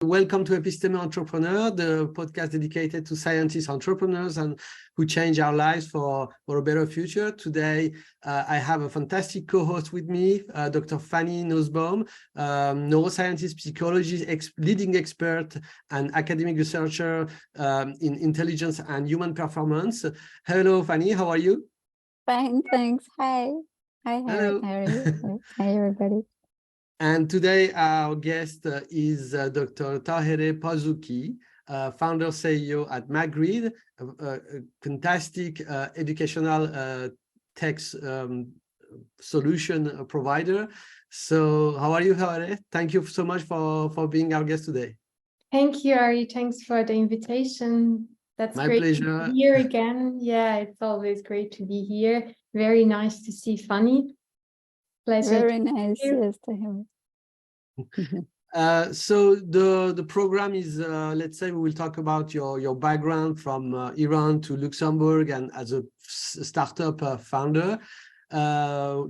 Welcome to Episteme Entrepreneur, the podcast dedicated to scientists, entrepreneurs, and who change our lives for a better future. Today, I have a fantastic co-host with me, Dr. Fanny Nussbaum, neuroscientist, psychologist, leading expert, and academic researcher in intelligence and human performance. Hello, Fanny. How are you? Fine, thanks. Hi. Hi, Hello. how are you? Hi, everybody. And today our guest is Dr. Tahereh Pazouki, founder CEO at Magrid, a fantastic educational tech solution provider. So how are you, Tahereh? Thank you so much for being our guest today. Thank you, Ari. Thanks for the invitation. That's My great pleasure. to be here again. Yeah, it's always great to be here. Very nice to see Fanny. Pleasure. Very nice, yes, to have. So the program is, let's say we will talk about your background from Iran to Luxembourg and as a startup founder,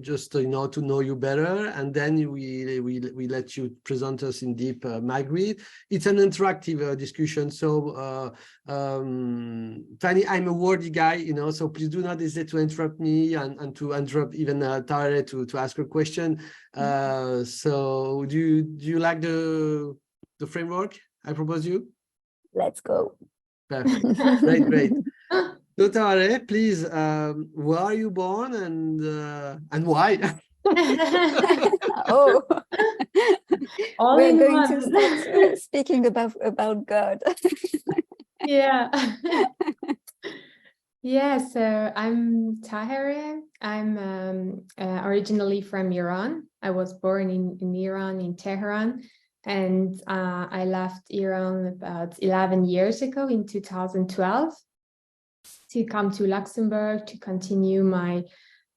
just to know you better, and then we let you present us in deep Magrid. It's an interactive discussion. So Fanny, I'm a wordy guy, so please do not hesitate to interrupt me and to interrupt even Tahereh to ask her question. So do you like the framework I propose you? Let's go. Perfect. Great. So Tahereh, please, where are you born and why? Oh, All we're in going one. to start speaking about God. Yeah. Yeah, so I'm Tahereh. I'm originally from Iran. I was born in Iran, in Tehran, and I left Iran about 11 years ago in 2012 to come to Luxembourg to continue my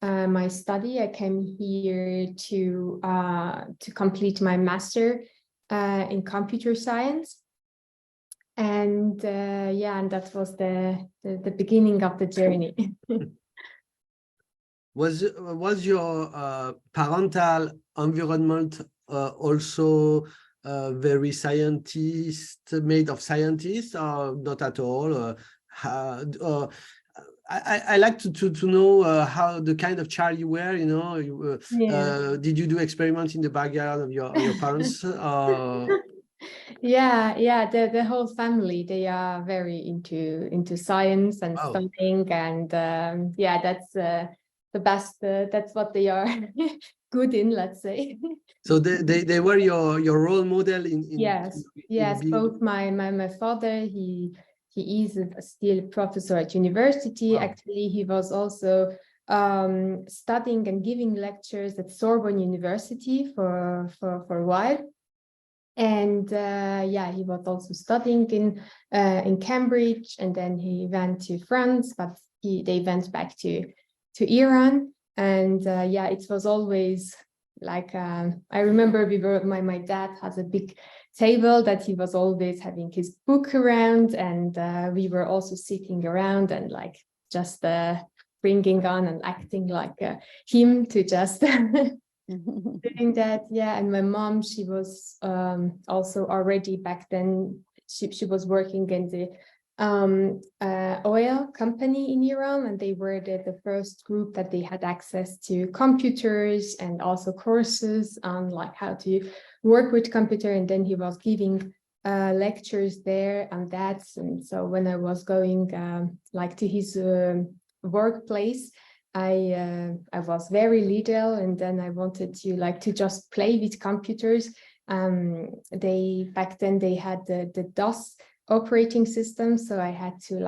my study. I came here to complete my master in computer science. And yeah, and that was the beginning of the journey. Was your parental environment also very made of scientists, or not at all? I like to know how the kind of child you were. Yeah. Did you do experiments in the backyard of your parents? Yeah, the whole family, they are very into science and studying, and yeah, that's the best. That's what they are good in, let's say. So they were your role model in Yes, both my father, he is still professor at university. Wow. Actually, he was also studying and giving lectures at Sorbonne University for a while. And yeah, he was also studying in Cambridge, and then he went to France, but they went back to Iran. And yeah, it was always like I remember my dad has a big table that he was always having his book around, and we were also sitting around and like just bringing on and acting like him to just doing that. Yeah, and my mom, she was also already back then, she was working in the oil company in Iran, and they were the first group that they had access to computers and also courses on like how to work with computer. And then he was giving lectures there on that. And so when I was going like to his workplace, I was very little, and then I wanted to just play with computers. Back then they had the DOS operating system, so I had to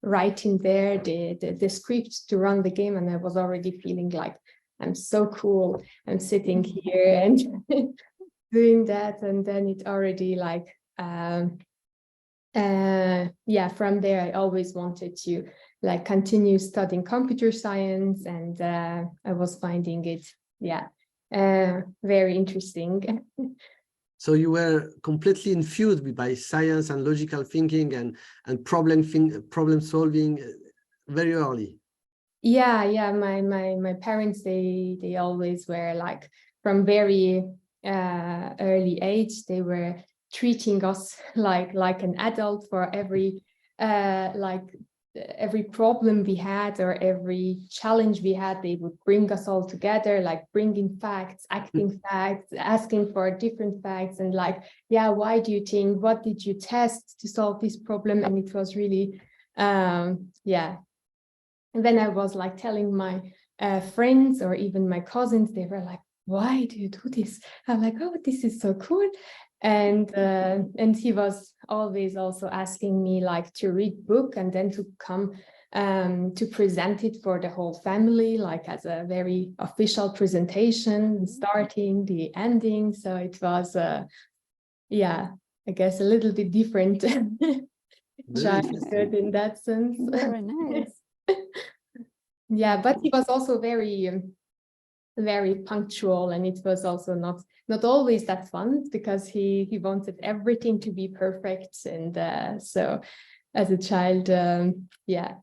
write in there the script to run the game, and I was already feeling like I'm so cool. I'm sitting here and doing that, and then it already yeah, from there I always wanted to continue studying computer science, and I was finding it very interesting. So you were completely infused by science and logical thinking and problem solving very early. Yeah. My parents, they always were like from very early age, they were treating us like an adult for every every problem we had or every challenge we had. They would bring us all together, like bringing facts, acting facts, asking for different facts, and like, yeah, why do you think, what did you test to solve this problem? And it was really yeah. And then I was like telling my friends or even my cousins, they were like, why do you do this? I'm like, oh, this is so cool. And he was always also asking me like to read book and then to come to present it for the whole family, like as a very official presentation, starting, the ending. So it was yeah, I guess a little bit different childhood in that sense. Very nice. Yeah, but he was also very punctual, and it was also not always that fun because he wanted everything to be perfect. And so as a child, yeah,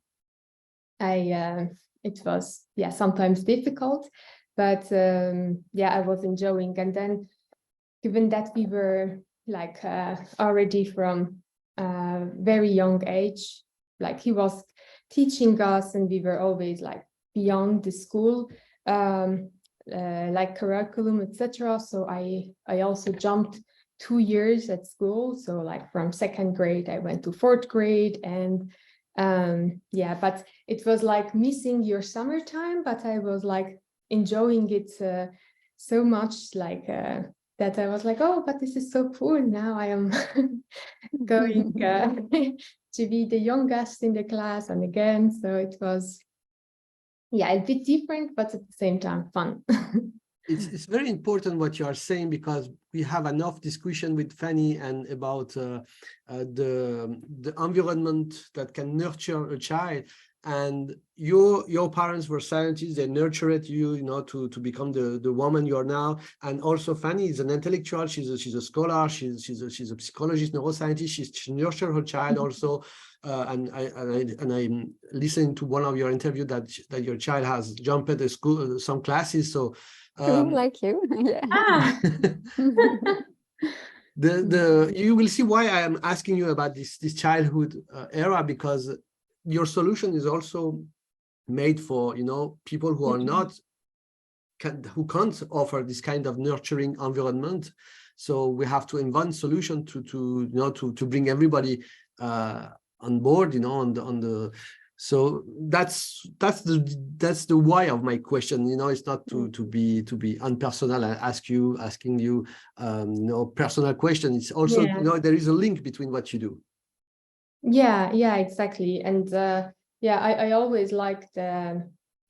it was, yeah, sometimes difficult, but yeah, I was enjoying. And then given that we were like already from a very young age, like he was teaching us and we were always like beyond the school like curriculum, etc. So I also jumped 2 years at school. So like from 2nd grade, I went to 4th grade, and yeah, but it was like missing your summertime, but I was like enjoying it so much, like that I was like, oh, but this is so cool. Now I am going to be the youngest in the class, and again, so it was, yeah, a bit different, but at the same time fun. It's very important what you are saying, because we have enough discussion with Fanny and about the environment that can nurture a child. And your parents were scientists; they nurtured you, you know, to become the woman you are now. And also Fanny is an intellectual; she's a scholar, she's a psychologist, neuroscientist. She nurtured her child also. And I'm listening to one of your interview that your child has jumped at the school some classes. So like you, yeah. Ah. You will see why I am asking you about this childhood era, because your solution is also made for, you know, people who are not who can't offer this kind of nurturing environment. So we have to invent solution to you know, to bring everybody on board, you know, on the so that's the why of my question. You know, it's not to be unpersonal and asking you you know, personal question. It's also, Yeah. you know, there is a link between what you do. Yeah, exactly. And yeah, I always liked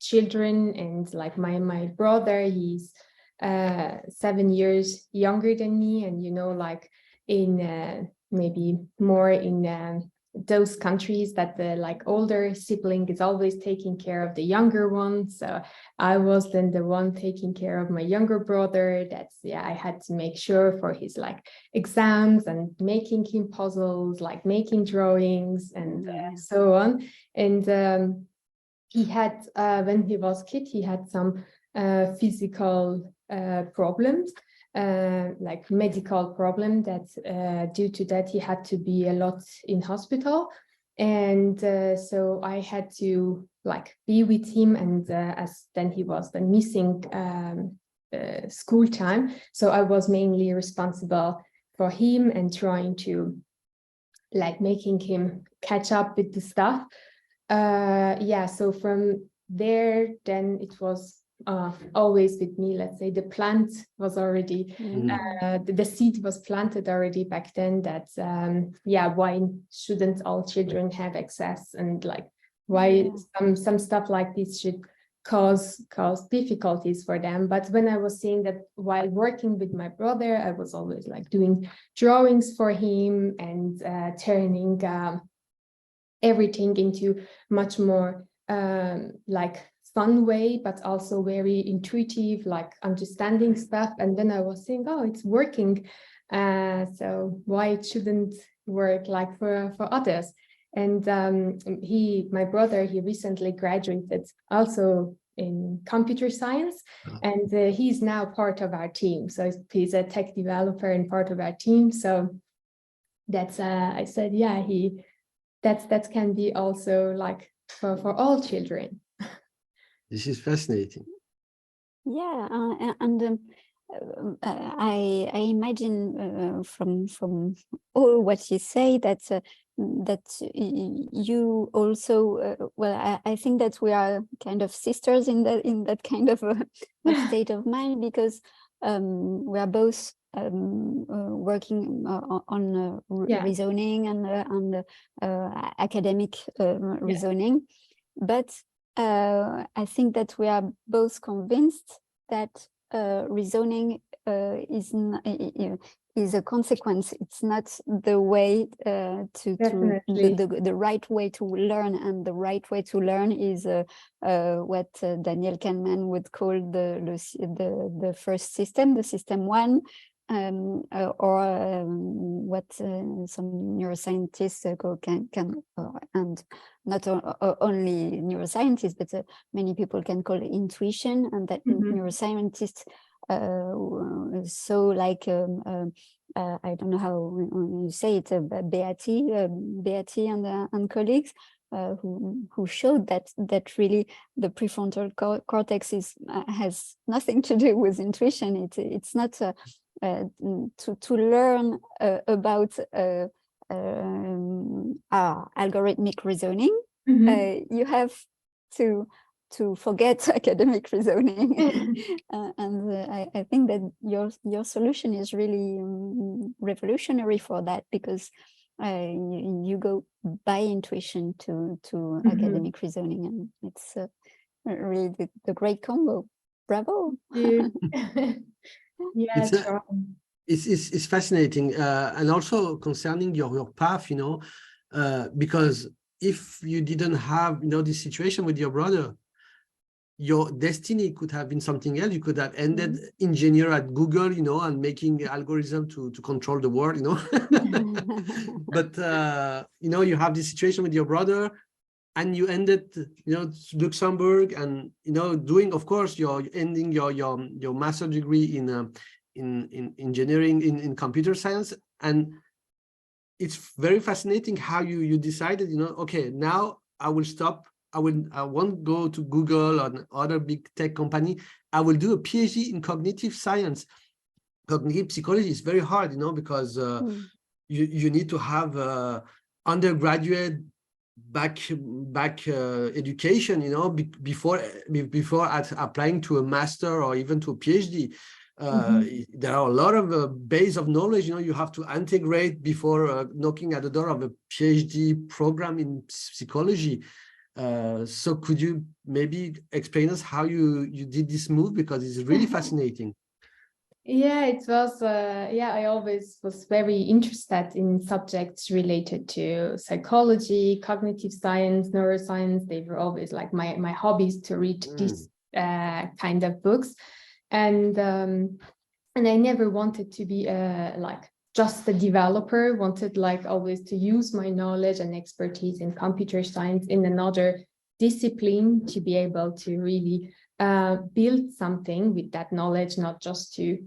children, and like my brother, he's 7 years younger than me, and you know, like in maybe more in those countries that the like older sibling is always taking care of the younger one. So I was then the one taking care of my younger brother. That's, yeah, I had to make sure for his like exams and making him puzzles, like making drawings and so on. And he had when he was a kid, he had some physical problems, like medical problem, that due to that he had to be a lot in hospital. And so I had to like be with him, and as then he was then missing school time, so I was mainly responsible for him and trying to like making him catch up with the stuff. Yeah, so from there then it was always with me. Let's say the plant was already the seed was planted already back then, that yeah, why shouldn't all children have access, and like why some stuff like this should cause difficulties for them. But when I was seeing that while working with my brother, I was always like doing drawings for him and turning everything into much more like fun way, but also very intuitive, like understanding stuff. And then I was saying, oh, it's working, so why it shouldn't work like for others? And my brother, he recently graduated also in computer science, and he's now part of our team. So he's a tech developer and part of our team. So that's I said, yeah, that can be also like for all children. This is fascinating. Yeah, and I imagine from all what you say that you also well, I think that we are kind of sisters in that kind of state of mind, because we are both working on reasoning and academic reasoning, but I think that we are both convinced that reasoning is a consequence. It's not the way the right way to learn, and the right way to learn is what Daniel Kahneman would call the first system, the system one. Or what some neuroscientists call and not only neuroscientists, but many people can call it intuition, and that neuroscientists so like I don't know how you say it, Beatty and colleagues who showed that really the prefrontal cortex has nothing to do with intuition. It's not to learn about algorithmic reasoning. You have to forget academic reasoning. And I think that your solution is really revolutionary for that, because you go by intuition to academic reasoning, and it's really the great combo. Bravo. Yeah, it's fascinating, and also concerning your path, because if you didn't have this situation with your brother, your destiny could have been something else. You could have ended engineer at Google, and making algorithm to control the world, But you have this situation with your brother, and you ended, Luxembourg, and doing, of course, you're ending your master's degree in engineering in computer science. And it's very fascinating how you decided, okay, now I will stop. I won't go to Google or other big tech company. I will do a PhD in cognitive science. Cognitive psychology is very hard, because you need to have undergraduate back education, before applying to a master or even to a PhD. There are a lot of base of knowledge, you have to integrate before knocking at the door of a PhD program in psychology. So could you maybe explain us how you did this move, because it's really fascinating. Yeah, it was, I always was very interested in subjects related to psychology, cognitive science, neuroscience. They were always like my hobbies to read these kind of books. And I never wanted to be like just a developer, wanted like always to use my knowledge and expertise in computer science in another discipline, to be able to really build something with that knowledge, not just to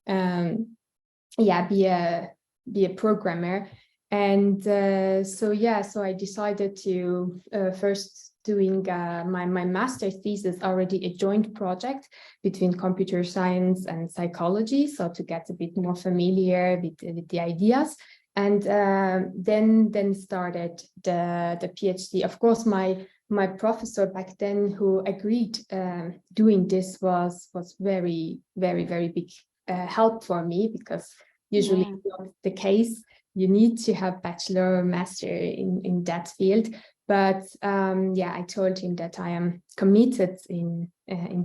be a programmer. And so I decided to first doing my master's thesis, already a joint project between computer science and psychology, so to get a bit more familiar with the ideas. And then started the PhD. Of course, my professor back then, who agreed doing this, was very, very, very big help for me, because usually not the case. You need to have bachelor or master in that field. But I told him that I am committed in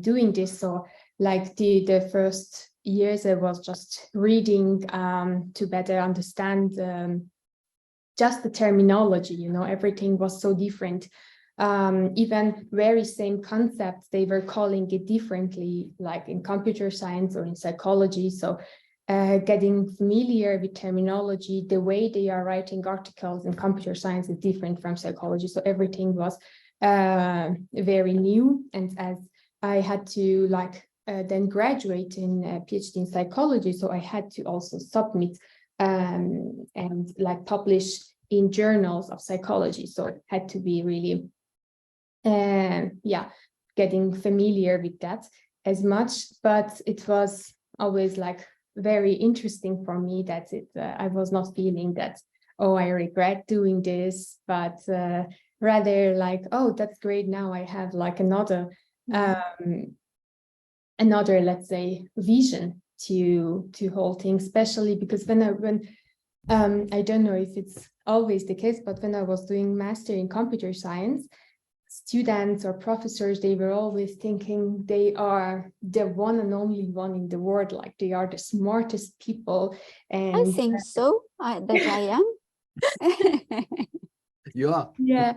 doing this. So like the first years, I was just reading to better understand just the terminology. Everything was so different. Even very same concepts, they were calling it differently, like in computer science or in psychology. So getting familiar with terminology, the way they are writing articles in computer science is different from psychology. So everything was very new. And as I had to then graduate in PhD in psychology, so I had to also submit and like publish in journals of psychology. So it had to be really, getting familiar with that as much. But it was always like very interesting for me that I was not feeling that, oh, I regret doing this, but rather like, oh, that's great. Now I have like another, let's say, vision to whole thing, especially because when I don't know if it's always the case, but when I was doing master in computer science, students or professors, they were always thinking they are the one and only one in the world, like they are the smartest people. And I think so, that I am. You are. Yeah,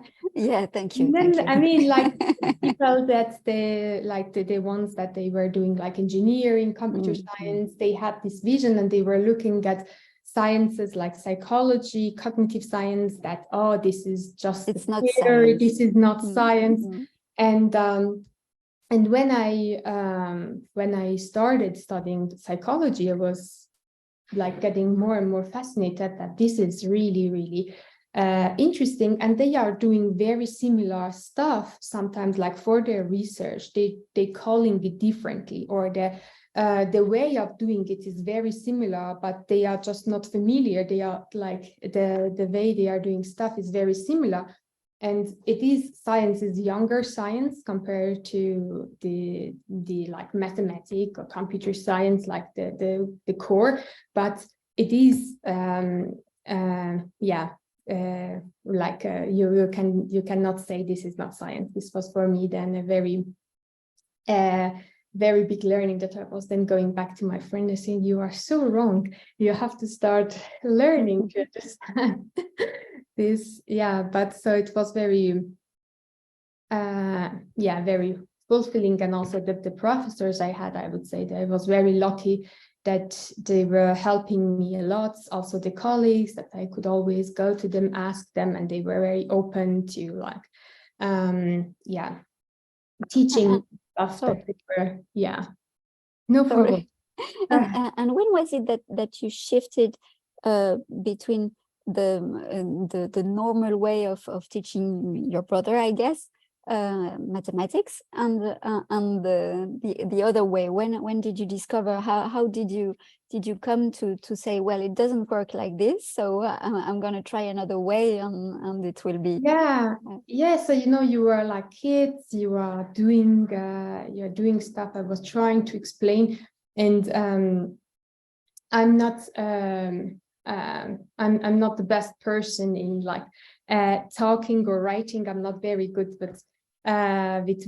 thank you. Then, thank you. I mean, like people that the ones that they were doing like engineering, computer science, they had this vision and they were looking at sciences like psychology, cognitive science, that, oh, this is just it's not theory, science. this is not science. And when I started studying psychology, I was like getting more and more fascinated that this is really, really interesting, and they are doing very similar stuff sometimes. Like for their research, they calling it differently, or the way of doing it is very similar, but they are just not familiar. They are like the way they are doing stuff is very similar, and science is younger science compared to the like mathematics or computer science, like the core, but it is you cannot say this is not science. This was for me then a very very big learning, that I was then going back to my friend and saying, you are so wrong, you have to start learning to understand this. But so it was very very fulfilling. And also the professors I had, I would say that I was very lucky that they were helping me a lot. Also the colleagues, that I could always go to them, ask them, and they were very open to like teaching stuff that they were no problem. And when was it that you shifted between the normal way of teaching your brother, I guess, mathematics, and the other way? When did you discover? How did you come to say, well, it doesn't work like this, so I'm going to try another way, and it will be so you were like kids, you are doing you're doing stuff. I was trying to explain, and I'm not I'm not the best person in like talking or writing. I'm not very good with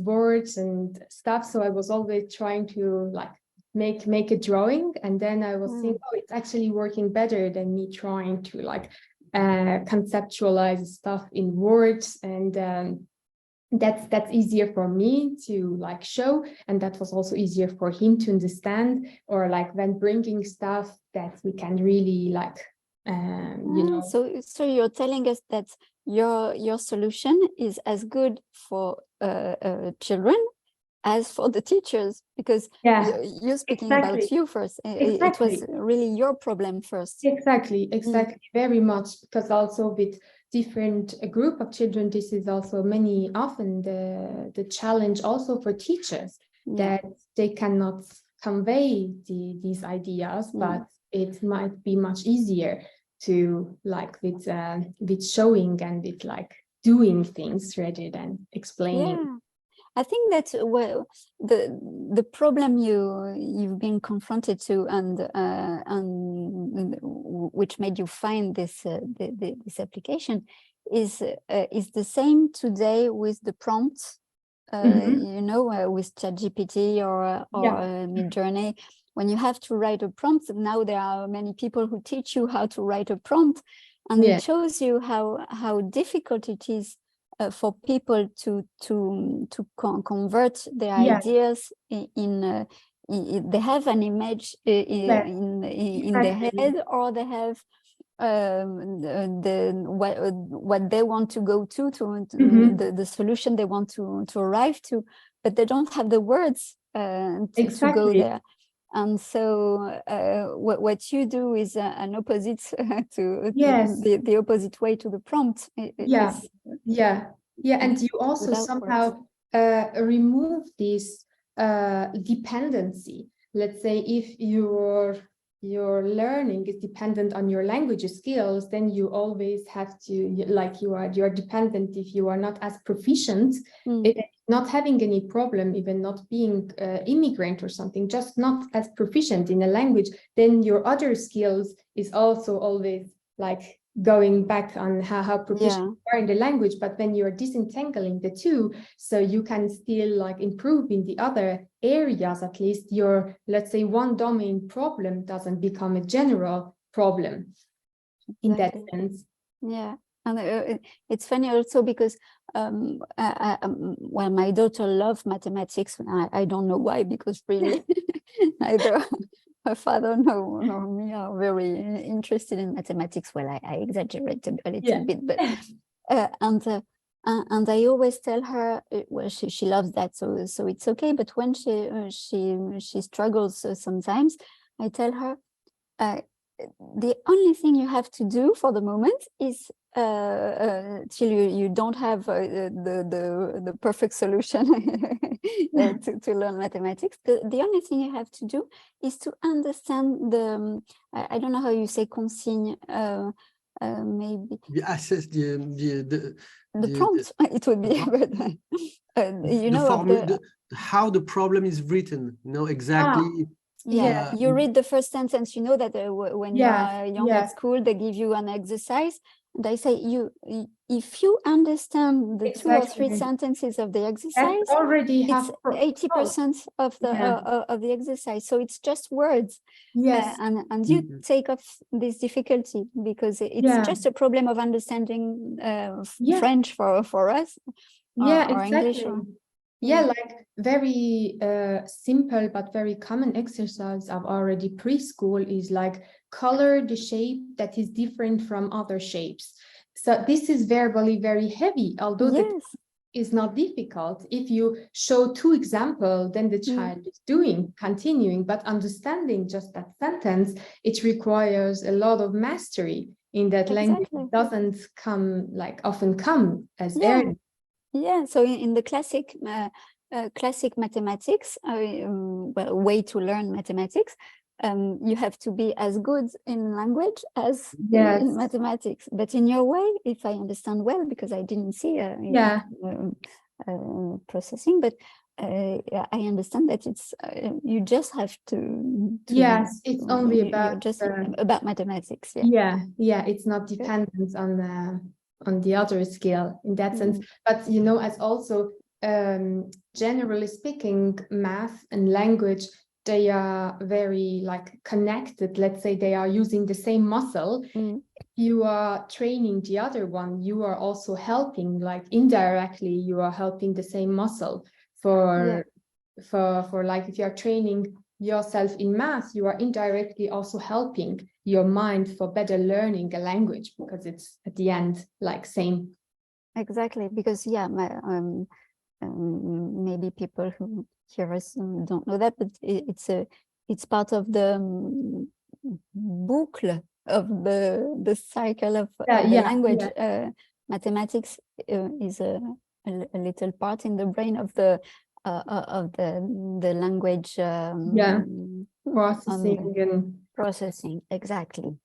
words and stuff, so I was always trying to like make a drawing, and then I was saying, oh, it's actually working better than me trying to like conceptualize stuff in words, and that's easier for me to like show, and that was also easier for him to understand, or like when bringing stuff that we can really like so you're telling us that your solution is as good for children as for the teachers, because you're speaking about you first. It was really your problem first. Exactly, very much, because also with different group of children, this is also often the challenge also for teachers, that they cannot convey these ideas, but it might be much easier to like with showing and with like doing things rather than explaining. I think that's the problem you've been confronted to, and which made you find this application is the same today with the prompts, with ChatGPT or Midjourney. When you have to write a prompt, now there are many people who teach you how to write a prompt, and it shows you how difficult it is for people to convert their ideas in they have an image in their head, or they have what they want to go to the solution they want to arrive to, but they don't have the words to go there. And so what you do is an opposite to Yes. the opposite way to the prompt. Yeah. And you also without somehow remove this dependency. Let's say if your learning is dependent on your language skills, then you always have to, like, you are dependent if you are not as proficient, not having any problem, even not being immigrant or something, just not as proficient in a language, then your other skills is also always like going back on how proficient you are in the language. But when you're disentangling the two, so you can still like improve in the other areas, at least your, let's say, one domain problem doesn't become a general problem in that sense. Yeah. And it's funny also because well, my daughter loves mathematics. I don't know why, because really neither her father nor me are very interested in mathematics. Well, I exaggerate a little bit, but and I always tell her, well, she loves that, so it's okay. But when she struggles sometimes, I tell her, the only thing you have to do for the moment is till you don't have the perfect solution to learn mathematics. The only thing you have to do is to understand the I don't know how you say consigne, maybe access the prompt. It would be you know, how the problem is written, you know, exactly. You read the first sentence, you know that when you are young at school, they give you an exercise. They say if you understand the 2 or 3 sentences of the exercise, it's 80% of the exercise. So it's just words. And you take off this difficulty, because it's just a problem of understanding French for us. Or English. Like very simple but very common exercise of already preschool is like color the shape that is different from other shapes. So this is verbally very heavy, although that is not difficult. If you show 2 examples, then the child is continuing, but understanding just that sentence, it requires a lot of mastery in that language. It doesn't often come as early. So in the classic mathematics, way to learn mathematics, you have to be as good in language as in mathematics. But in your way, if I understand well, because I didn't see processing, but I understand that it's you just have to it's only about mathematics. It's not dependent on the other skill in that sense. But you know, as also generally speaking, math and language, they are very like connected. Let's say they are using the same muscle. You are training the other one, you are also helping, like indirectly you are helping the same muscle for like if you are training yourself in math, you are indirectly also helping your mind for better learning a language, because it's at the end like same. Exactly, because maybe people who hear us don't know that, but it's part of the boucle of the cycle of the language. Mathematics is a little part in the brain of the language processing. Exactly.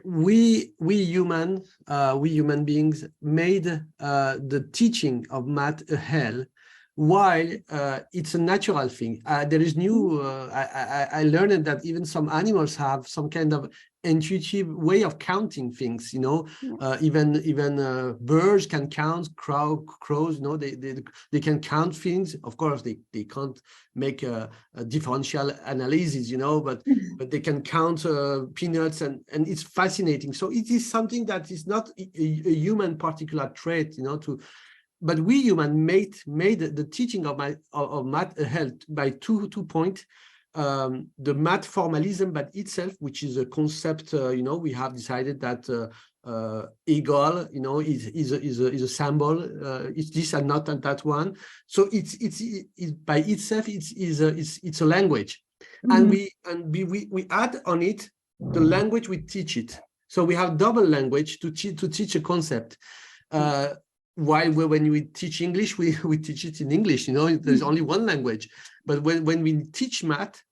We human beings made the teaching of math a hell, while it's a natural thing. There is new. I learned that even some animals have some kind of intuitive way of counting things. You know, even birds can count. Crows, you know, they can count things. Of course, they can't make a differential analysis, you know, but they can count peanuts, and it's fascinating. So it is something that is not a human particular trait, you know. But we human made the teaching of math a hell by two points. The math formalism by itself, which is a concept, you know, we have decided that eagle, you know, is a symbol. It's this and not that one. So it's by itself it's a language, and we add on it the language we teach it. So we have double language to teach a concept. While when we teach English, we teach it in English. You know, there's only one language. But when we teach math,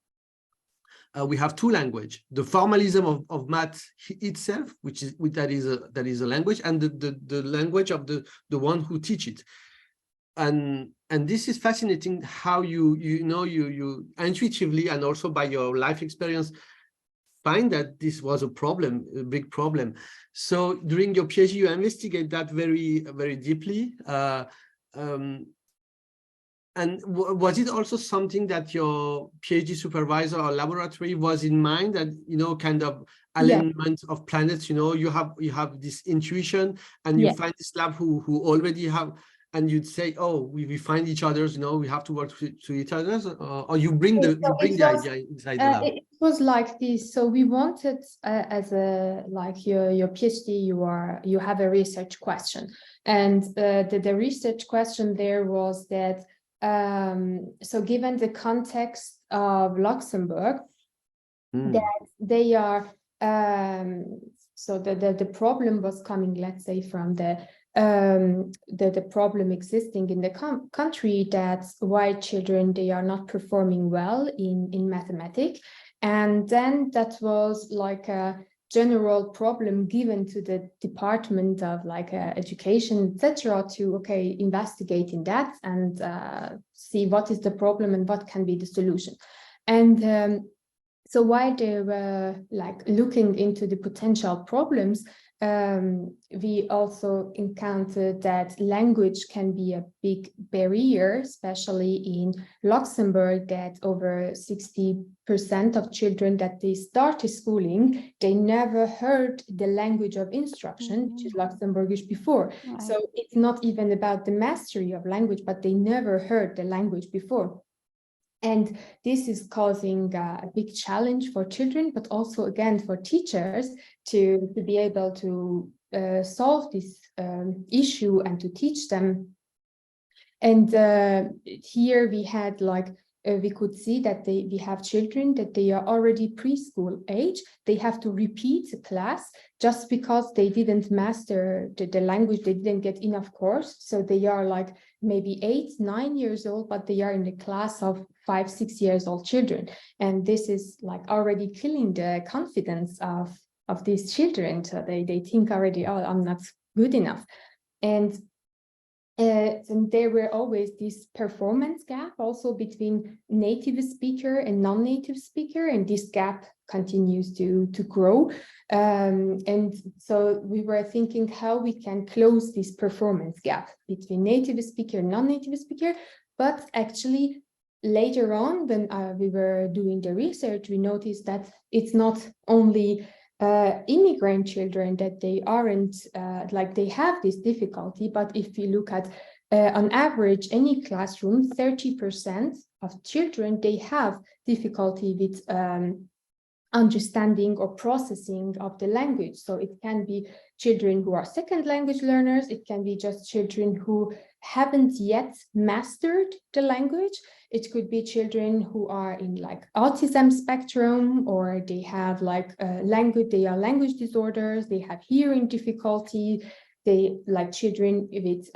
we have two languages: the formalism of math itself, that is a language, and the language of the one who teach it. And this is fascinating how you intuitively and also by your life experience find that this was a problem, a big problem. So during your PhD, you investigate that very, very deeply. And was it also something that your PhD supervisor or laboratory was in mind, that, you know, kind of alignment of planets, you know, you have this intuition and you find this lab who already have, and you'd say, oh, we find each other's, you know, we have to work to each other, or you bring the idea inside the lab? It was like this. So we wanted, as a, like your PhD, you have a research question. And the research question there was that, so given the context of Luxembourg, that they are, so the problem was coming, let's say, from the problem existing in the country, that white children, they are not performing well in mathematics. And then that was like a general problem given to the Department of like Education, etc., to investigate in that and see what is the problem and what can be the solution. And so while they were like looking into the potential problems, we also encountered that language can be a big barrier, especially in Luxembourg, that over 60% of children that they started schooling, they never heard the language of instruction, which is Luxembourgish, before. Right. So it's not even about the mastery of language, but they never heard the language before. And this is causing a big challenge for children, but also, again, for teachers to be able to solve this issue and to teach them. And here we had like, we could see that we have children that they are already preschool age. They have to repeat the class just because they didn't master the language, they didn't get enough course. So they are like maybe 8, 9 years old, but they are in the class of 5, 6 years old children. And this is like already killing the confidence of these children. So they think already, oh, I'm not good enough. And there were always this performance gap also between native speaker and non-native speaker, and this gap continues to grow. And so we were thinking how we can close this performance gap between native speaker and non-native speaker. But actually, later on, when we were doing the research, we noticed that it's not only immigrant children that they aren't like they have this difficulty, but if we look at on average any classroom, 30% of children, they have difficulty with understanding or processing of the language. So it can be children who are second language learners, it can be just children who haven't yet mastered the language. It could be children who are in like autism spectrum, or they have like they are language disorders, they have hearing difficulty, they like children with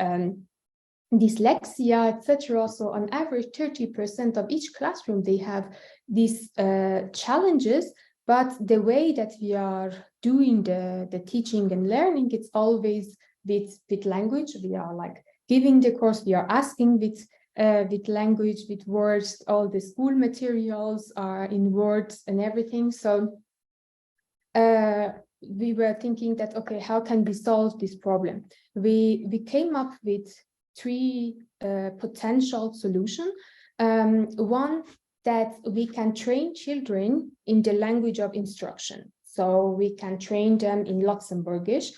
dyslexia, etc. So on average, 30% of each classroom, they have these challenges. But the way that we are doing the teaching and learning, it's always with language. We are like giving the course, we are asking with language, with words, all the school materials are in words and everything. So we were thinking that, okay, how can we solve this problem? We came up with 3 potential solutions. One, that we can train children in the language of instruction. So we can train them in Luxembourgish.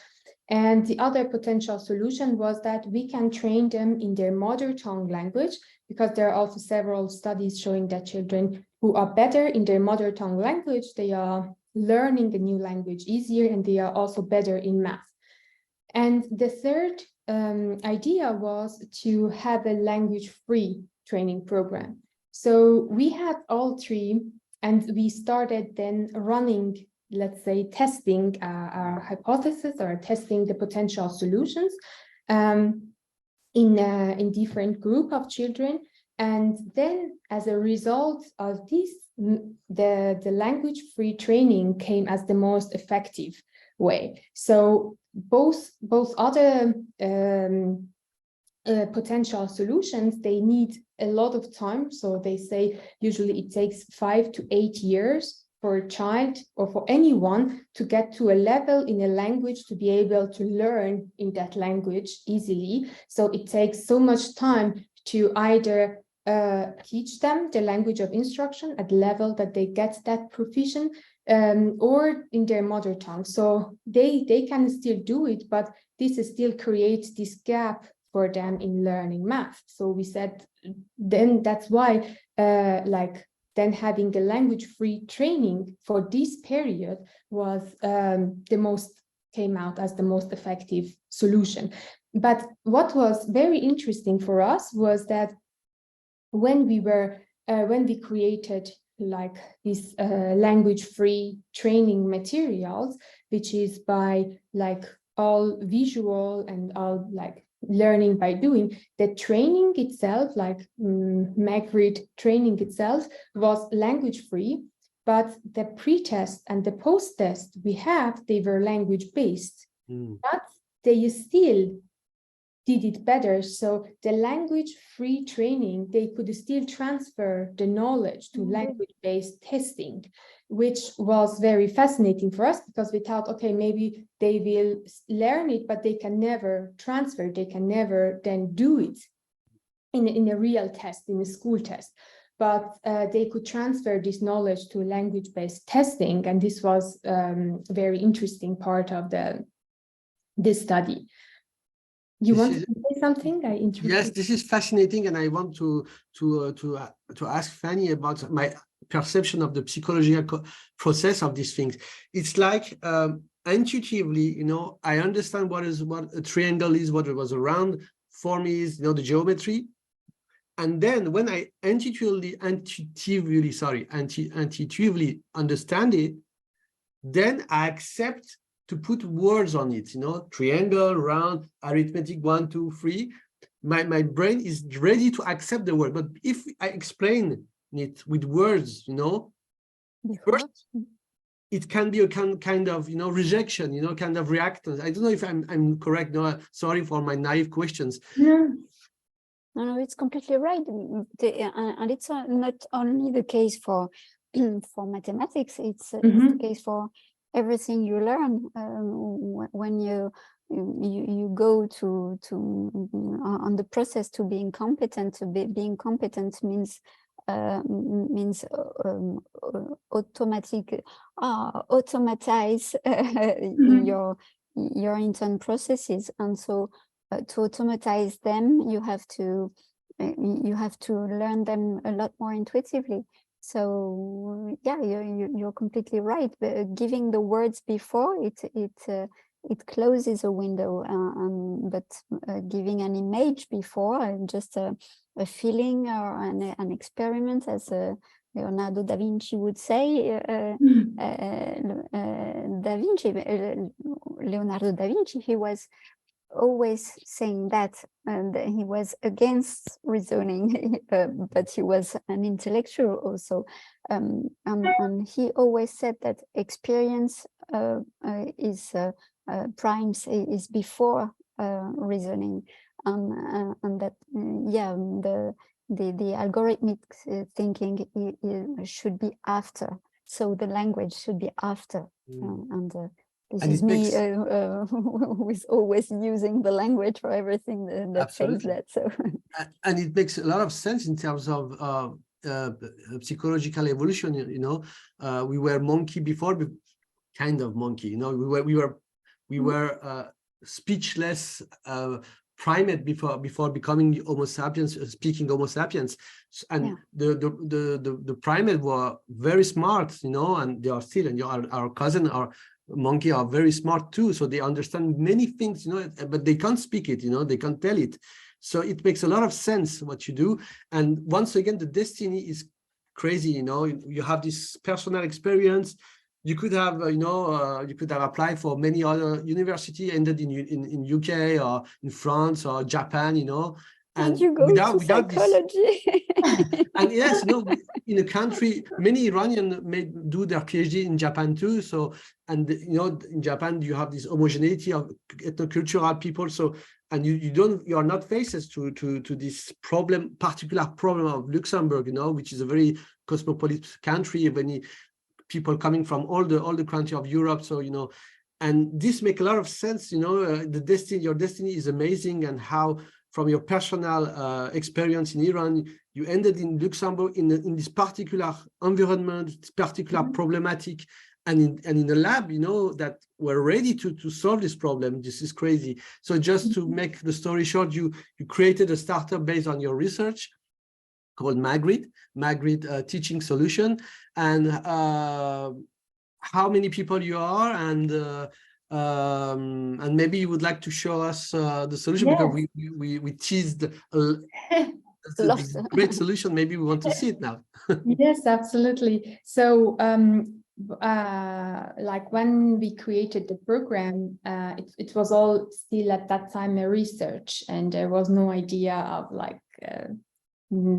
And the other potential solution was that we can train them in their mother tongue language, because there are also several studies showing that children who are better in their mother tongue language, they are learning a new language easier, and they are also better in math. And the third idea was to have a language-free training program. So we had all three, and we started then running, let's say, testing our hypothesis or testing the potential solutions in different group of children. And then as a result of this, the language-free training came as the most effective way. So both other potential solutions, they need a lot of time. So they say usually it takes 5 to 8 years for a child or for anyone to get to a level in a language to be able to learn in that language easily. So it takes so much time to either teach them the language of instruction at the level that they get that proficient, or in their mother tongue. So they can still do it, but this still creates this gap for them in learning math. So we said then that's why then having a language-free training for this period was came out as the most effective solution. But what was very interesting for us was that when we created like this language-free training materials, which is by like all visual and all like learning by doing, the training itself, like Magrid training itself, was language-free, but the pre-test and the post-test we have, they were language-based, but they still did it better. So the language-free training, they could still transfer the knowledge to language-based testing, which was very fascinating for us, because we thought, okay, maybe they will learn it, but they can never transfer, they can never then do it in a real test, in a school test. But they could transfer this knowledge to language-based testing, and this was a very interesting part of this study. You want to say something? Yes, this is fascinating, and I want to ask Fanny about my perception of the psychological process of these things. It's like intuitively, you know, I understand what a triangle is, what it was around for me is, you know, the geometry, and then when I intuitively understand it, then I accept to put words on it, you know, triangle, round, arithmetic, 1, 2, 3. My brain is ready to accept the word. But if I explain it with words, you know, first, it can be a kind of, you know, rejection, you know, kind of reactance. I don't know if I'm correct. No, sorry for my naive questions. No, it's completely right. And it's not only the case for mathematics. It's the case for everything you learn. When you go to on the process to being competent. Being competent means automatize your internal processes, and so to automatize them, you have to learn them a lot more intuitively. So yeah, you're completely right. But giving the words before it closes a window, but giving an image before, just a feeling or an experiment, as Leonardo da Vinci would say. Leonardo da Vinci, he was always saying that, and he was against reasoning, but he was an intellectual also, and he always said that experience is before reasoning, and that the algorithmic thinking should be after. So the language should be after, this is me who is always using the language for everything that says that. So, and it makes a lot of sense in terms of psychological evolution. You know, we were monkey before, kind of monkey. You know, we were speechless primate before becoming Homo sapiens, speaking Homo sapiens, and the primate were very smart, you know, and they are still, and our cousin, our monkey are very smart too, so they understand many things, you know, but they can't speak it, you know, they can't tell it. So it makes a lot of sense what you do. And once again, the destiny is crazy, you know. You have this personal experience. You could have, you know, you could have applied for many other university, ended in UK or in France or Japan, you know. And you go to psychology. And yes, you know, in a country, many Iranians may do their PhD in Japan too. So, and you know, in Japan you have this homogeneity of ethnocultural people. So, and you are not faces to this particular problem of Luxembourg, you know, which is a very cosmopolitan country, many people coming from all the countries of Europe. So, you know, and this makes a lot of sense, you know. Your destiny is amazing, and how from your personal experience in Iran, you ended in Luxembourg in this particular environment, this particular problematic, and in a lab, you know, that were ready to solve this problem. This is crazy. So just to make the story short, you created a startup based on your research called Magrid Teaching Solution. And how many people you are, and maybe you would like to show us the solution, because we teased this great solution. Maybe we want to see it now. Yes, absolutely. So like when we created the program, it was all still at that time a research, and there was no idea of like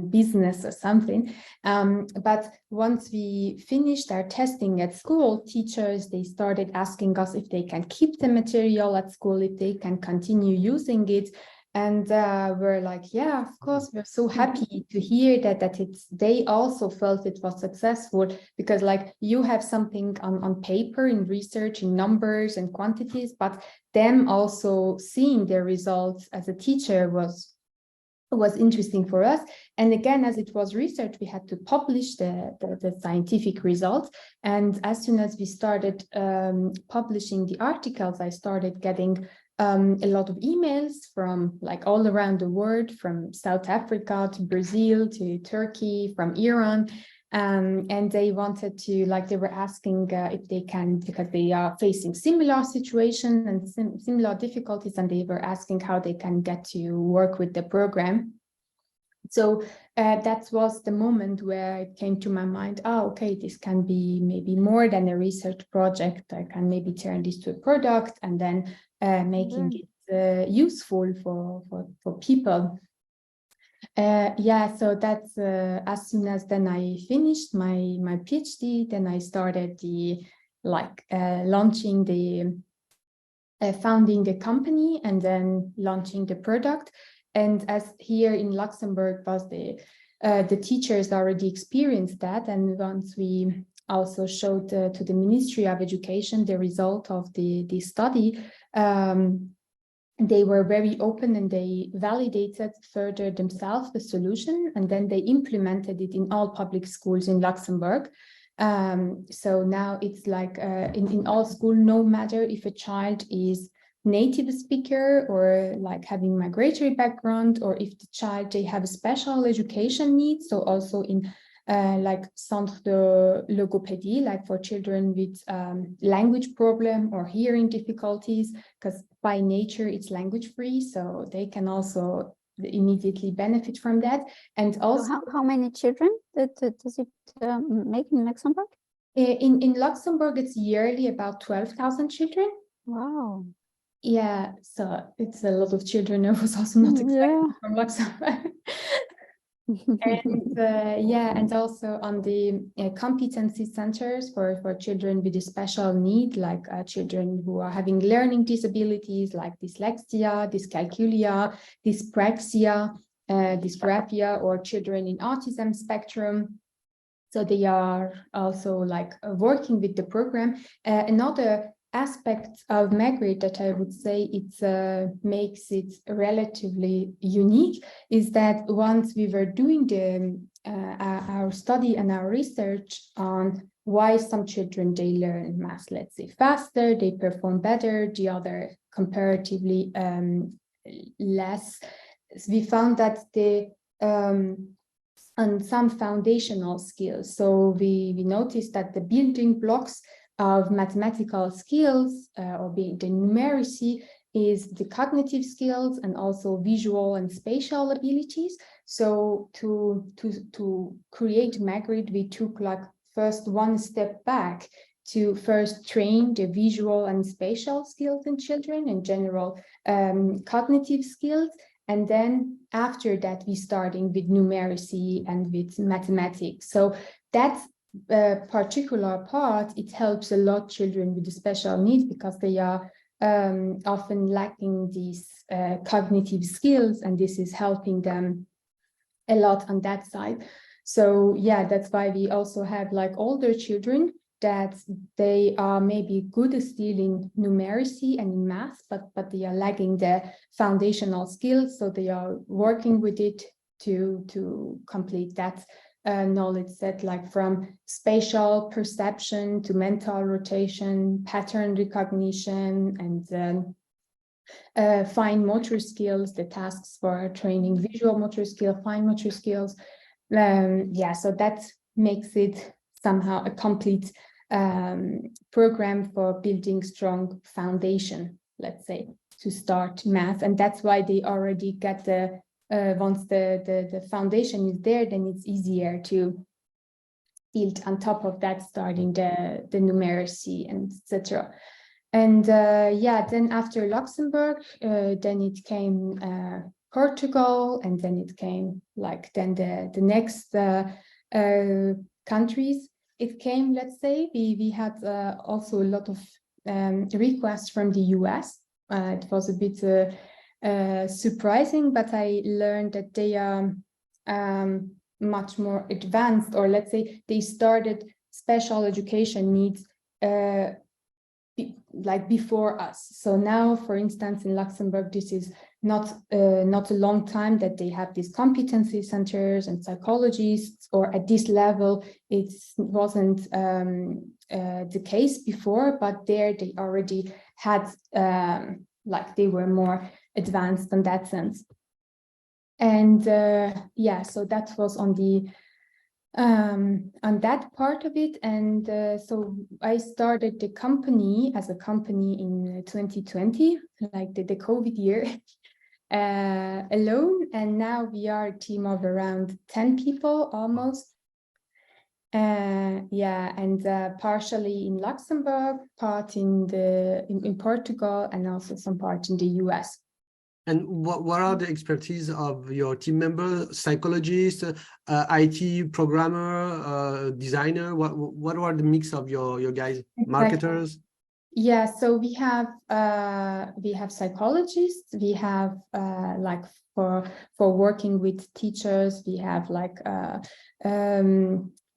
business or something. But once we finished our testing at school, teachers, they started asking us if they can keep the material at school, if they can continue using it. And we're like, yeah, of course, we're so happy to hear that they also felt it was successful, because like you have something on paper in research, in numbers and quantities, but them also seeing their results as a teacher was interesting for us. And again, as it was research, we had to publish the scientific results. And as soon as we started publishing the articles, I started getting a lot of emails from like all around the world, from South Africa to Brazil to Turkey, from Iran. And they wanted to, like, they were asking if they can, because they are facing similar situation and similar difficulties, and they were asking how they can get to work with the program. So that was the moment where it came to my mind, oh, okay, this can be maybe more than a research project. I can maybe turn this to a product, and then making it useful for people. Yeah, so that's as soon as then I finished my PhD, then I started launching founding a company, and then launching the product. And as here in Luxembourg was the teachers already experienced that, and once we also showed to the Ministry of Education the result of the study, they were very open, and they validated further themselves the solution, and then they implemented it in all public schools in Luxembourg. So now it's like in all schools, no matter if a child is native speaker or like having migratory background, or if the child, they have special education needs, so also in like centre de logopédie, like for children with language problem or hearing difficulties, because by nature it's language free, so they can also immediately benefit from that. And also, so how many children does it make in Luxembourg? In Luxembourg, it's yearly about 12,000 children. Wow. Yeah, so it's a lot of children. I was also not expecting from Luxembourg. And yeah, and also on the competency centers for children with a special need, like children who are having learning disabilities like dyslexia, dyscalculia, dyspraxia, dysgraphia, or children in autism spectrum. So they are also like working with the program. Another aspect of Magrid that I would say it makes it relatively unique is that once we were doing our study and our research on why some children, they learn math, let's say, faster, they perform better, the other comparatively less. We found that on some foundational skills. So we noticed that the building blocks of mathematical skills or the numeracy is the cognitive skills and also visual and spatial abilities. So to create Magrid, we took like first one step back to first train the visual and spatial skills in children and general cognitive skills. And then after that, we starting with numeracy and with mathematics. So that particular part, it helps a lot children with the special needs because they are often lacking these cognitive skills, and this is helping them a lot on that side. So yeah, that's why we also have like older children that they are maybe good still in numeracy and in math, but they are lacking the foundational skills. So they are working with it to complete that knowledge set, like from spatial perception to mental rotation, pattern recognition, and fine motor skills, the tasks for training visual motor skill, fine motor skills. Yeah, so that makes it somehow a complete program for building strong foundation, let's say, to start math. And that's why they already get the once the foundation is there, then it's easier to build on top of that, starting the numeracy and etc. And yeah, then after Luxembourg, then it came Portugal, and then it came like then the next countries. It came, let's say, we had also a lot of requests from the US. It was a bit surprising, but I learned that they are much more advanced, or let's say they started special education needs like before us. So now, for instance, in Luxembourg, this is not a long time that they have these competency centers and psychologists, or at this level, it wasn't the case before, but there they already had, like they were more advanced in that sense. And yeah, so that was on the on that part of it. And so I started the company as a company in 2020, like the COVID year, alone. And now we are a team of around 10 people almost. Yeah, and partially in Luxembourg, part in Portugal, and also some part in the US. And what are the expertise of your team members? Psychologist, IT programmer, designer? What are the mix of your guys? Exactly. Marketers? Yeah, so we have psychologists. We have like for working with teachers. We have like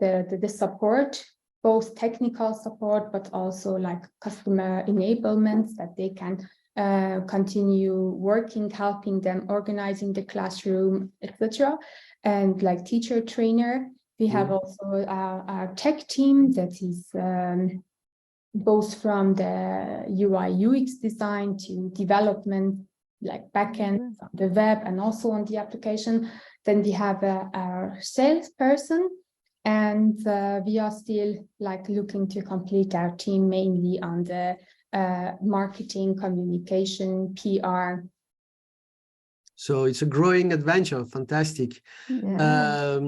the support, both technical support, but also like customer enablement, that they can continue working, helping them organizing the classroom, etc. And like teacher trainer. We have also our tech team that is both from the UI UX design to development, like backend, on the web, and also on the application. Then we have our salesperson, and we are still like looking to complete our team mainly on the marketing, communication, PR. So it's a growing adventure. Fantastic. Yeah.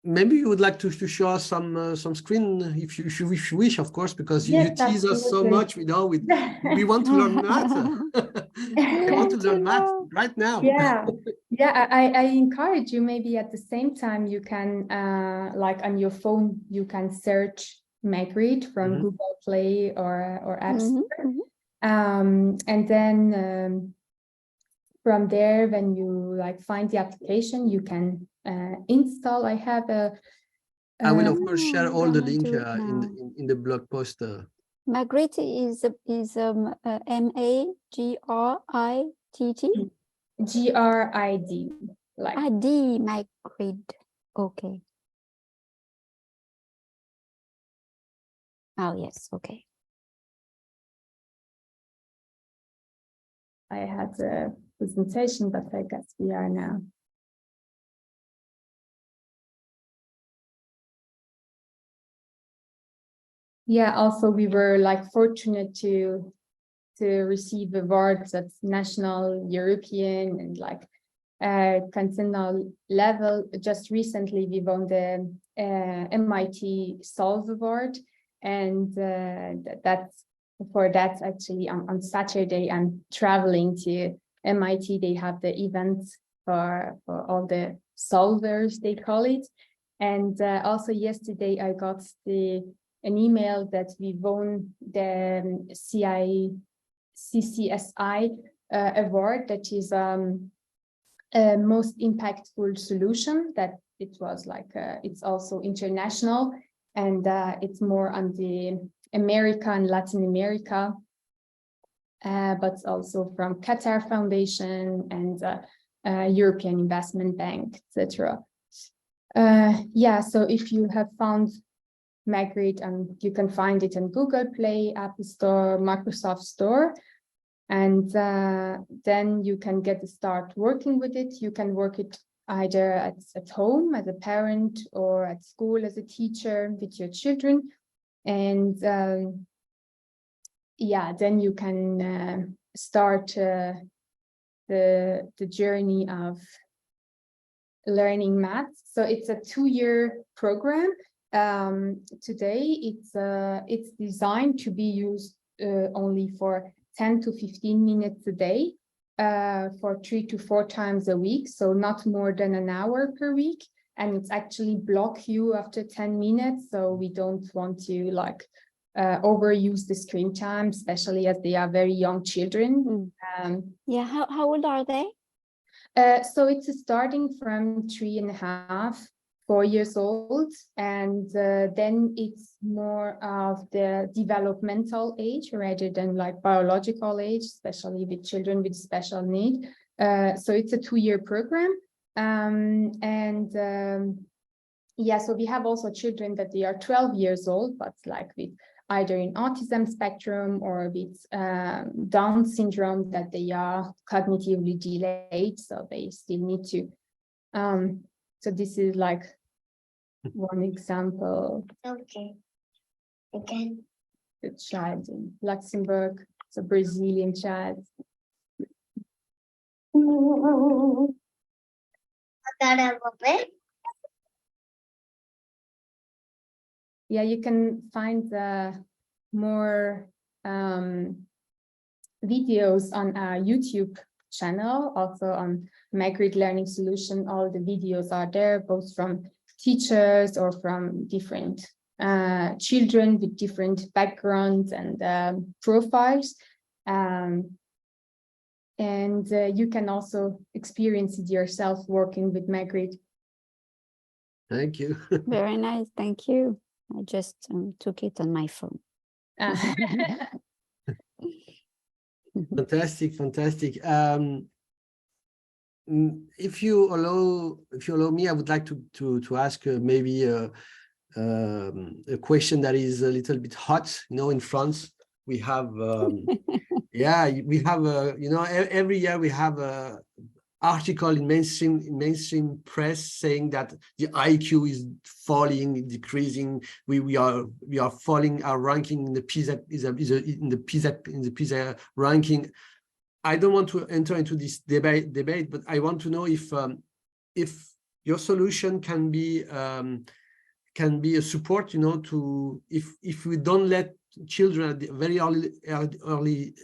Maybe you would like to show us some screen if you wish, of course, because you tease us so much. We want to learn math. I want to learn math right now. Yeah. I encourage you. Maybe at the same time you can like on your phone you can search Magrid from Google Play or App Store, and then from there, when you like find the application, you can install. I have a. I will of course share all the link in the blog post. Magrid is M-A-G-R-I-T-T. G-R-I-D. Like I-D, Magrid. Okay. Oh yes. Okay. I had presentation, but I guess we are now. Yeah, also we were like fortunate to receive awards at national, European, and like continental level. Just recently we won the MIT Solve Award, and that's actually on Saturday I'm traveling to MIT. They have the events for all the solvers, they call it. And also yesterday I got an email that we won the CCSI award, that is most impactful solution. That it was like it's also international, and it's more on the America and Latin America, but also from Qatar Foundation and European Investment Bank, etc. Yeah, so if you have found Magrid, and you can find it in Google Play, Apple Store, Microsoft Store, and then you can get to start working with it. You can work it either at home as a parent or at school as a teacher with your children, and yeah, then you can start the journey of learning math. So it's a 2-year program. Today it's designed to be used only for 10 to 15 minutes a day, for 3 to 4 times a week, so not more than an hour per week. And it's actually block you after 10 minutes, so we don't want to like overuse the screen time, especially as they are very young children. Yeah, how old are they? So it's starting from 3.5, 4 years old, and then it's more of the developmental age rather than like biological age, especially with children with special need. So it's a 2-year program, yeah, so we have also children that they are 12 years old, but like with either in autism spectrum or with Down syndrome, that they are cognitively delayed, so they still need to. So this is like one example. Okay. Again. The child in Luxembourg, it's a Brazilian child. Yeah, you can find more videos on our YouTube channel, also on Magrid Learning Solution. All the videos are there, both from teachers or from different children with different backgrounds and profiles. And you can also experience it yourself working with Magrid. Thank you. Very nice, thank you. I just took it on my phone. Fantastic, fantastic. If you allow me, I would like to ask maybe a question that is a little bit hot. You know, in France, we have yeah, we have you know, every year we have a article in mainstream press saying that the IQ is falling, decreasing. We are falling. Our ranking in the PISA in the PISA ranking. I don't want to enter into this debate, but I want to know if your solution can be a support, you know, to if we don't let children at the very early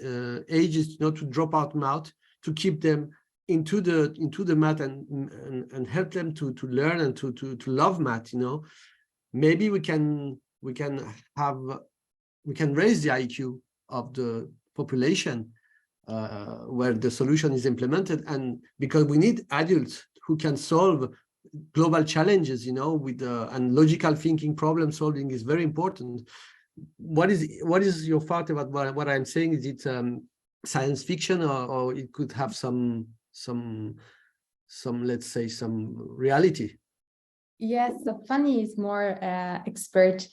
ages, you know, to drop out math, to keep them into the math and help them to learn and to love math, you know, maybe we can raise the IQ of the population where the solution is implemented, and because we need adults who can solve global challenges, you know, with and logical thinking, problem solving is very important. What is your thought about what I'm saying? Is it science fiction, or it could have some let's say some reality? Yes, so Fanny is more expert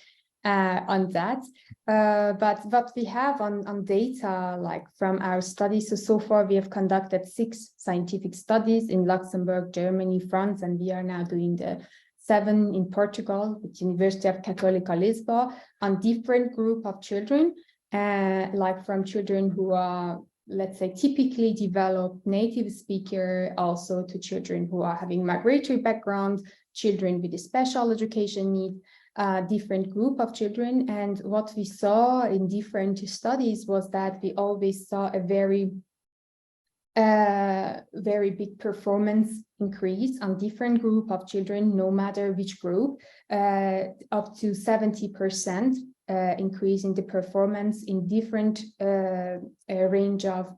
on that. But what we have on data, like from our studies, so far we have conducted 6 scientific studies in Luxembourg, Germany, France, and we are now doing the 7 in Portugal with University of Católica Lisboa on different group of children, like from children who are, let's say, typically developed native speaker, also to children who are having migratory background, children with a special education need, different group of children. And what we saw in different studies was that we always saw a very big performance increase on different group of children, no matter which group, up to 70% increase in the performance in different range of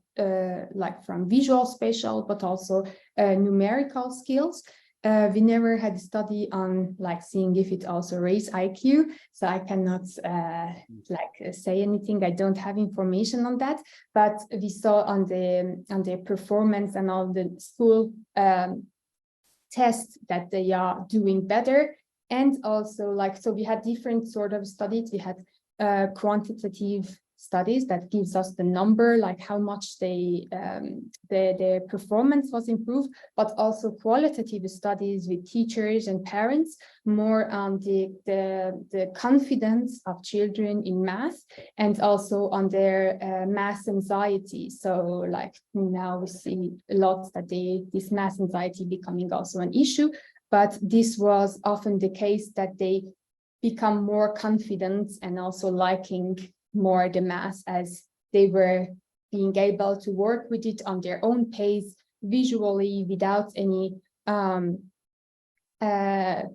like from visual, spatial, but also numerical skills. We never had a study on like seeing if it also raised IQ, so I cannot say anything. I don't have information on that, but we saw on the performance and all the school tests that they are doing better. And also, like, so we had different sort of studies. We had quantitative studies that gives us the number, like how much their performance was improved, but also qualitative studies with teachers and parents, more on the confidence of children in math, and also on their math anxiety. So like now we see a lot that this math anxiety becoming also an issue, but this was often the case that they become more confident and also liking more the math as they were being able to work with it on their own pace, visually, without any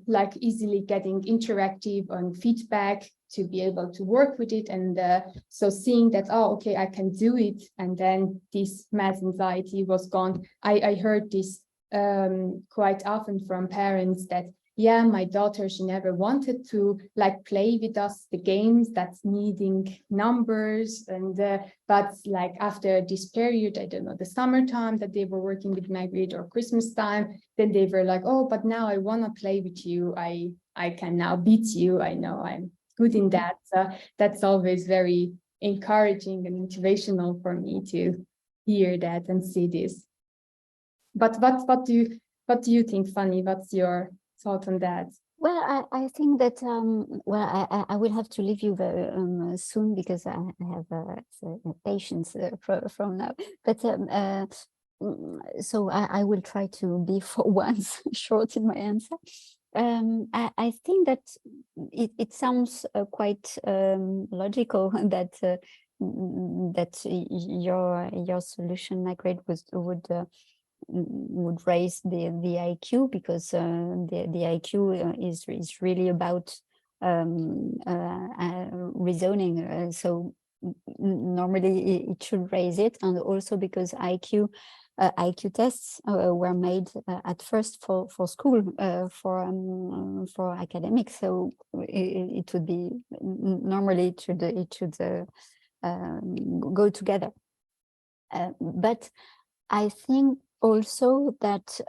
like easily getting interactive on feedback to be able to work with it. And so seeing that, oh, okay, I can do it, and then this math anxiety was gone. I heard this quite often from parents that, yeah, my daughter, she never wanted to like play with us the games that's needing numbers, and but like after this period, I don't know, the summertime that they were working with Magrid or Christmas time, then they were like, oh, but now I want to play with you. I can now beat you. I know I'm good in that. So that's always very encouraging and motivational for me to hear that and see this. But what do you think, Fanny? What's your thought on that? Well, I think that well, I will have to leave you very soon because I have patience from now. But so I will try to be for once short in my answer. I think that it sounds quite logical that that your solution, Magrid, would raise the IQ, because the IQ is really about reasoning. So normally it should raise it, and also because IQ tests were made at first for school, for academics. So it would be normally it should go together. But I think also that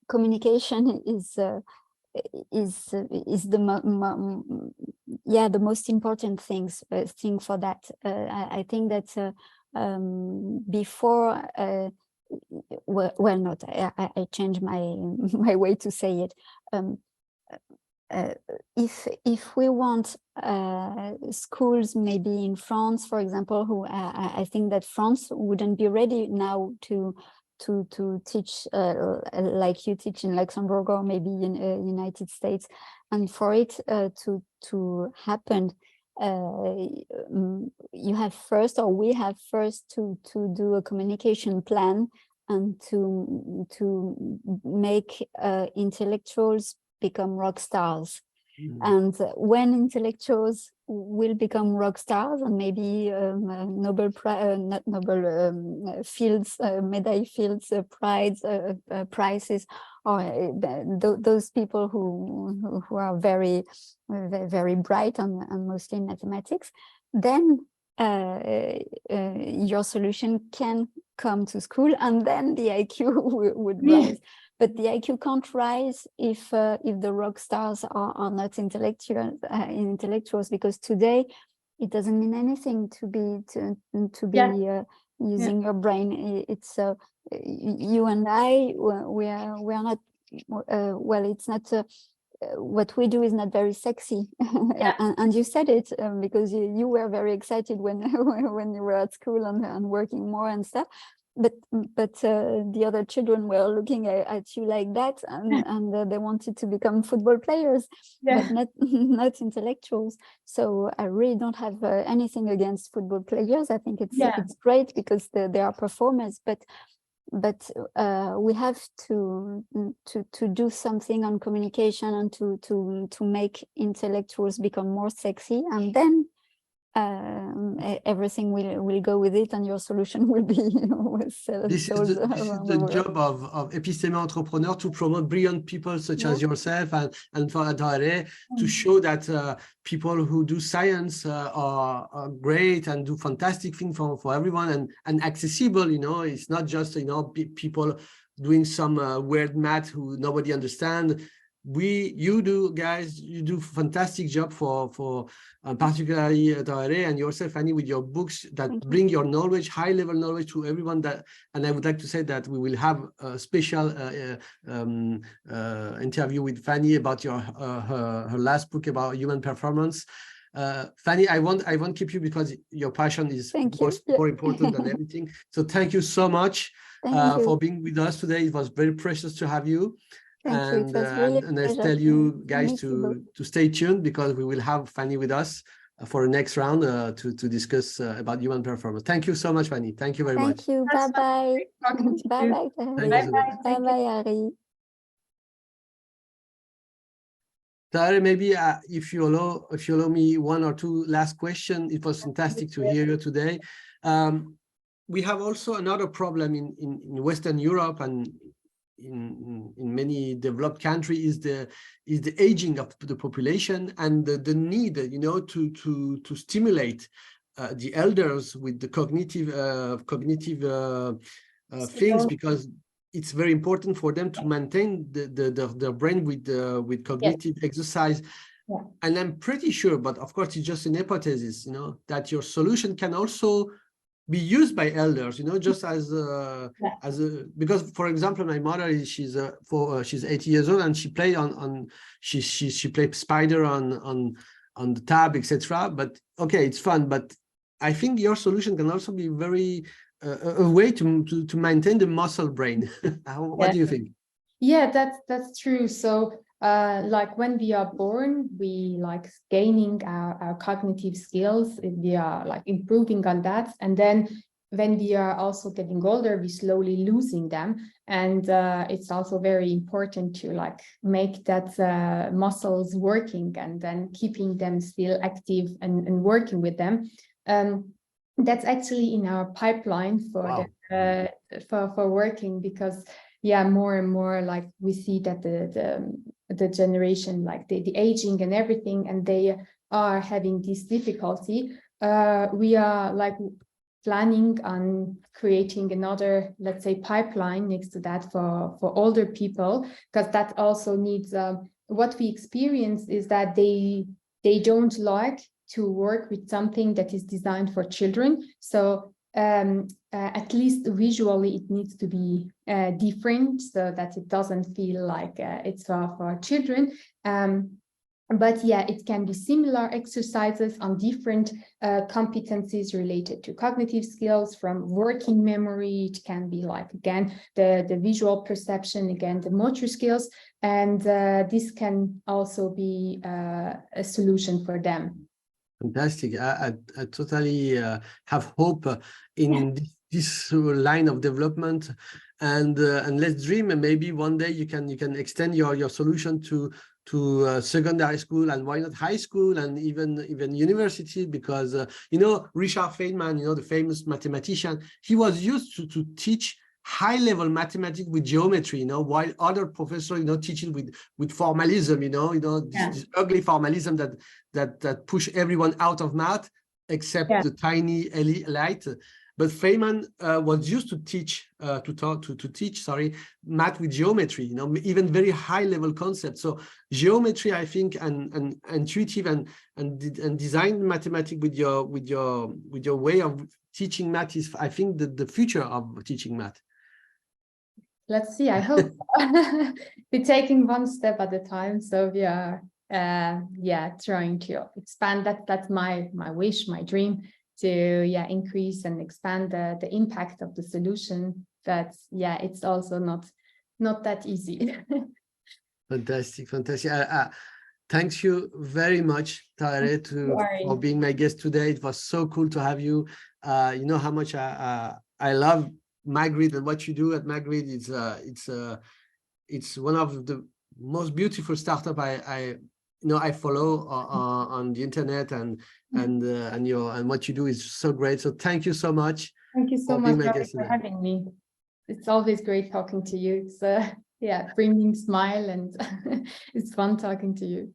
communication is the most important thing for that. I think that before well not I changed my way to say it. If we want schools maybe in France, for example, who I think that France wouldn't be ready now to teach like you teach in Luxembourg or maybe in United States, and for it to happen, you have first, or we have first to do a communication plan and to make intellectuals become rock stars. And when intellectuals will become rock stars, and maybe Nobel Prize, not Nobel Fields, Medal Fields prizes, or those people who are very bright and mostly in mathematics, then your solution can come to school, and then the IQ would rise. but the IQ can't rise if the rock stars are not intellectuals, because today it doesn't mean anything to be using your brain. It's you and I, we are not well, it's not what we do is not very sexy. And you said it because you were very excited when when you were at school and working more and stuff. But the other children were looking at you like that, and they wanted to become football players, but not intellectuals. So I really don't have anything against football players. I think it's great because they are performers, but we have to do something on communication and to make intellectuals become more sexy, and then everything will go with it, and your solution will be this is the job of episteme entrepreneur, to promote brilliant people such as yourself and for Tahereh, to show that people who do science are great and do fantastic things for everyone, and accessible. It's not just people doing some weird math who nobody understands. You do fantastic job for particularly Tahereh and yourself, Fanny, with your books that bring your knowledge, high level knowledge, to everyone. And I would like to say that we will have a special interview with Fanny about her last book about human performance. Fanny, I won't keep you because your passion is more important than everything. So thank you so much for being with us today. It was very precious to have you. And I tell you guys to stay tuned, because we will have Fanny with us for the next round to discuss about human performance. Thank you so much, Fanny. Thank you very much. Thank you. Bye-bye. Bye-bye. Bye-bye, Ari. Tahereh, maybe if you allow me one or two last questions. It was fantastic to hear you today. We have also another problem in Western Europe and in many developed countries is the aging of the population, and the need to stimulate the elders with the cognitive things, because it's very important for them to maintain their brain with cognitive exercise. And I'm pretty sure, but of course it's just an hypothesis, that your solution can also be used by elders, just as because, for example, my mother she's 80 years old, and she played she played spider on the tab, etc. But okay, it's fun. But I think your solution can also be very a way to maintain the muscle brain. What do you think? Yeah, that's true. So like when we are born, we like gaining our cognitive skills, we are like improving on that, and then when we are also getting older, we slowly losing them, and it's also very important to like make that muscles working, and then keeping them still active and working with them. That's actually in our pipeline for for working, because more and more like we see that the generation, like the aging and everything, and they are having this difficulty. We are like planning on creating another, let's say, pipeline next to that for older people, because that also needs what we experience is that they don't like to work with something that is designed for children. So at least visually it needs to be different, so that it doesn't feel like it's for children. But it can be similar exercises on different competencies related to cognitive skills, from working memory. It can be like, again, the visual perception, again, the motor skills, and this can also be a solution for them. Fantastic. I totally have hope in this line of development, and let's dream, and maybe one day you can extend your solution to secondary school, and why not high school, and even university, because Richard Feynman, the famous mathematician, he was used to teach high-level mathematics with geometry, while other professors, teach it with formalism, this ugly formalism that push everyone out of math, except the tiny elite. but Feynman was used to teach sorry, math with geometry, you know, even very high level concepts. So geometry, I think, and intuitive and design mathematics with your way of teaching math is, I think, the future of teaching math. Let's see. I hope we're taking one step at a time. So we are, trying to expand that. That's my wish, my dream, to increase and expand the impact of the solution. That's it's also not that easy. Fantastic. Thanks you very much, Tahereh, for being my guest today. It was so cool to have you. You know how much I love Magrid and what you do at Magrid. It's one of the most beautiful startup I follow on the internet, and what you do is so great. So thank you so much. Thank you so much for having me. It's always great talking to you. It's bringing smile, and it's fun talking to you.